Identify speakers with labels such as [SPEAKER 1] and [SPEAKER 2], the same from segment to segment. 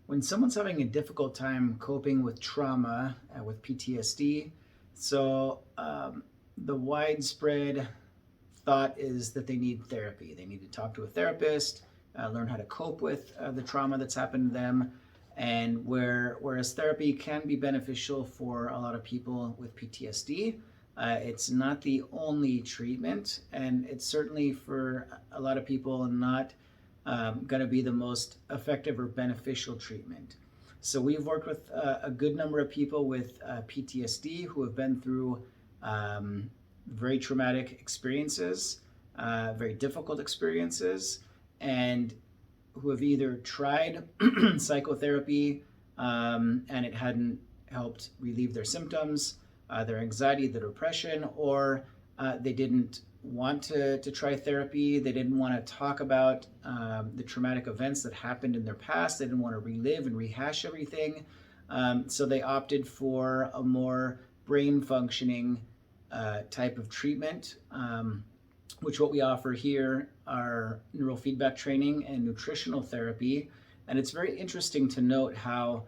[SPEAKER 1] when someone's having a difficult time coping with trauma, with PTSD, the widespread thought is that they need therapy. They need to talk to a therapist, learn how to cope with the trauma that's happened to them. And whereas therapy can be beneficial for a lot of people with PTSD, it's not the only treatment, and it's certainly for a lot of people not going to be the most effective or beneficial treatment. So we've worked with a good number of people with PTSD who have been through very traumatic experiences, very difficult experiences, and who have either tried psychotherapy and it hadn't helped relieve their symptoms, their anxiety, their depression, or they didn't want to try therapy. They didn't want to talk about the traumatic events that happened in their past. They didn't want to relive and rehash everything. So they opted for a more brain functioning type of treatment, which what we offer here are neurofeedback training and nutritional therapy. And it's very interesting to note how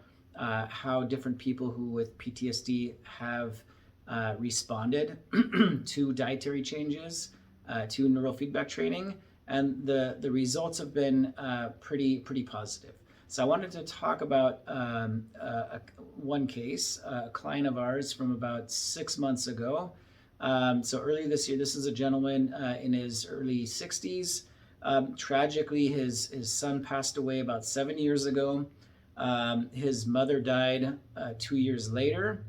[SPEAKER 1] different people who with PTSD have responded to dietary changes, to neurofeedback training, and the results have been pretty positive. So I wanted to talk about one case, a client of ours from about 6 months ago. So earlier this year, this is a gentleman in his early 60s. Tragically, his son passed away about 7 years ago. His mother died 2 years later.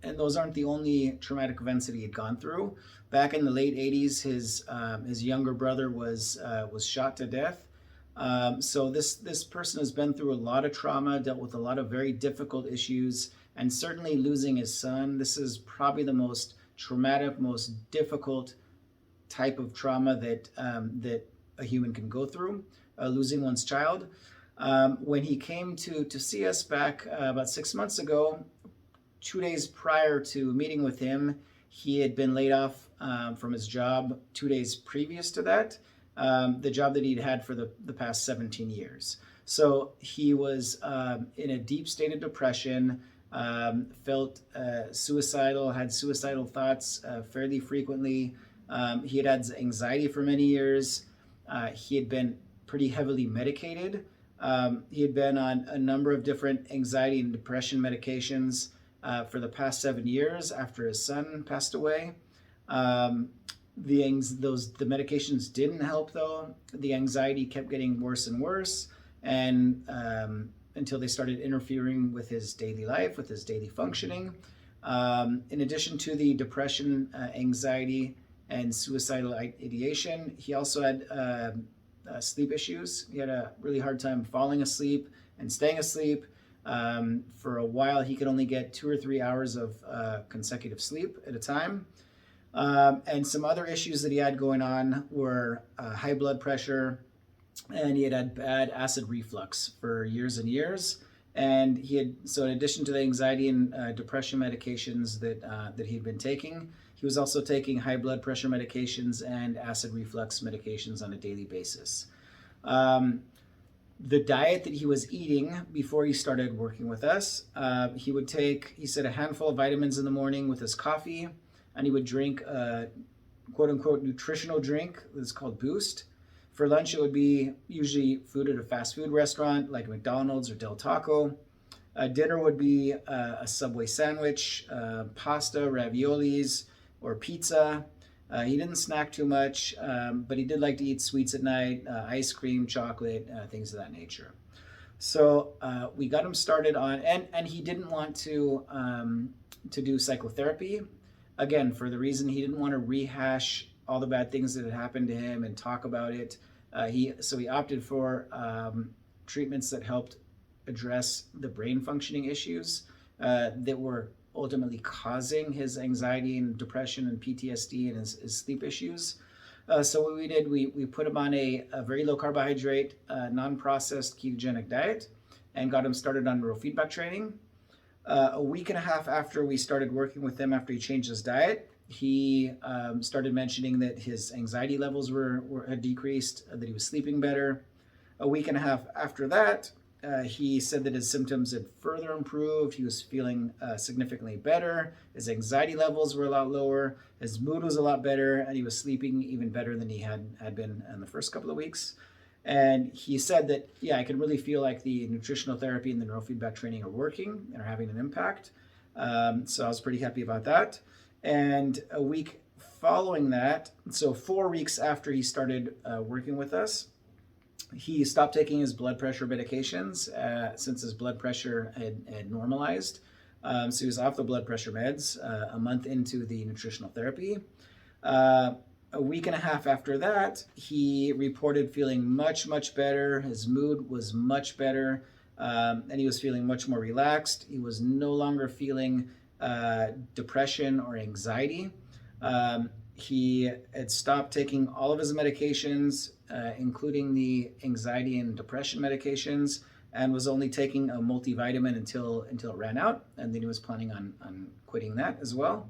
[SPEAKER 1] And those aren't the only traumatic events that he had gone through. Back in the late 80s, his younger brother was shot to death. So this person has been through a lot of trauma, dealt with a lot of very difficult issues, and certainly losing his son. This is probably the most traumatic, most difficult type of trauma that a human can go through, losing one's child. When he came to see us back about 6 months ago, 2 days prior to meeting with him, he had been laid off from his job 2 days previous to that, the job that he'd had for the past 17 years. So he was in a deep state of depression, felt suicidal, had suicidal thoughts fairly frequently. He had anxiety for many years. He had been pretty heavily medicated. He had been on a number of different anxiety and depression medications for the past 7 years after his son passed away. The medications didn't help though. The anxiety kept getting worse and worse, and until they started interfering with his daily life, with his daily functioning. In addition to the depression, anxiety, and suicidal ideation, he also had sleep issues. He had a really hard time falling asleep and staying asleep. For a while, he could only get 2 or 3 hours of consecutive sleep at a time. And some other issues that he had going on were high blood pressure, and he had bad acid reflux for years and years. And so in addition to the anxiety and depression medications that he'd been taking, he was also taking high blood pressure medications and acid reflux medications on a daily basis. The diet that he was eating before he started working with us, he would take, he said, a handful of vitamins in the morning with his coffee, and he would drink a quote unquote nutritional drink that's called Boost. For lunch, it would be usually food at a fast food restaurant like McDonald's or Del Taco. Dinner would be a Subway sandwich, pasta, raviolis, or pizza. He didn't snack too much, but he did like to eat sweets at night, ice cream, chocolate, things of that nature. So we got him started on, and he didn't want to do psychotherapy, again, for the reason he didn't want to rehash all the bad things that had happened to him and talk about it. So he opted for treatments that helped address the brain functioning issues that were ultimately causing his anxiety and depression and PTSD and his sleep issues. So what we did, we put him on a very low carbohydrate, non-processed ketogenic diet, and got him started on neurofeedback training. A week and a half after we started working with him, after he changed his diet, he started mentioning that his anxiety levels had decreased, that he was sleeping better. A week and a half after that, he said that his symptoms had further improved. He was feeling significantly better. His anxiety levels were a lot lower. His mood was a lot better, and he was sleeping even better than he had been in the first couple of weeks. And he said that, yeah, I can really feel like the nutritional therapy and the neurofeedback training are working and are having an impact. So I was pretty happy about that. And a week following that, so 4 weeks after he started working with us, he stopped taking his blood pressure medications since his blood pressure had normalized. So he was off the blood pressure meds a month into the nutritional therapy. A week and a half after that, he reported feeling much, much better. His mood was much better, and he was feeling much more relaxed. He was no longer feeling depression or anxiety. He had stopped taking all of his medications, including the anxiety and depression medications, and was only taking a multivitamin until it ran out, and then he was planning on quitting that as well.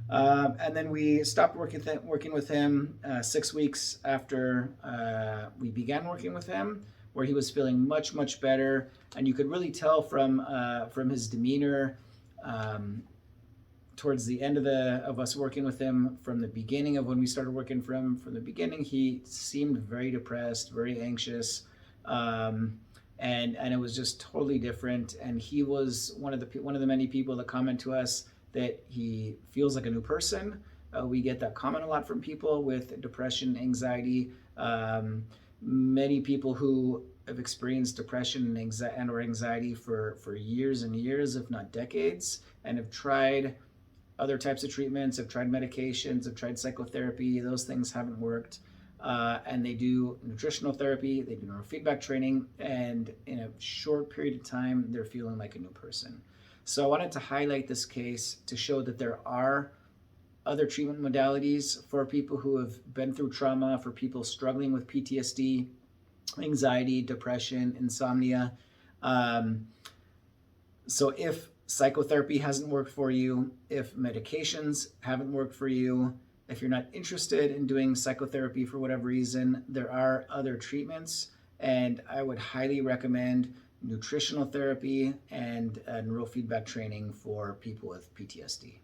[SPEAKER 1] And then we stopped working with him 6 weeks after we began working with him, where he was feeling much, much better, and you could really tell from his demeanor towards the end of us working with him. From the beginning of when we started working from the beginning, he seemed very depressed, very anxious, and it was just totally different. And he was one of the many people that comment to us that he feels like a new person. We get that comment a lot from people with depression, anxiety. Many people who have experienced depression and or anxiety for years and years, if not decades, and have tried other types of treatments, have tried medications, have tried psychotherapy. Those things haven't worked. And they do nutritional therapy, they do neurofeedback training, and in a short period of time, they're feeling like a new person. So I wanted to highlight this case to show that there are other treatment modalities for people who have been through trauma, for people struggling with PTSD, anxiety, depression, insomnia. So if psychotherapy hasn't worked for you, if medications haven't worked for you, if you're not interested in doing psychotherapy for whatever reason, there are other treatments, and I would highly recommend nutritional therapy and neurofeedback training for people with PTSD.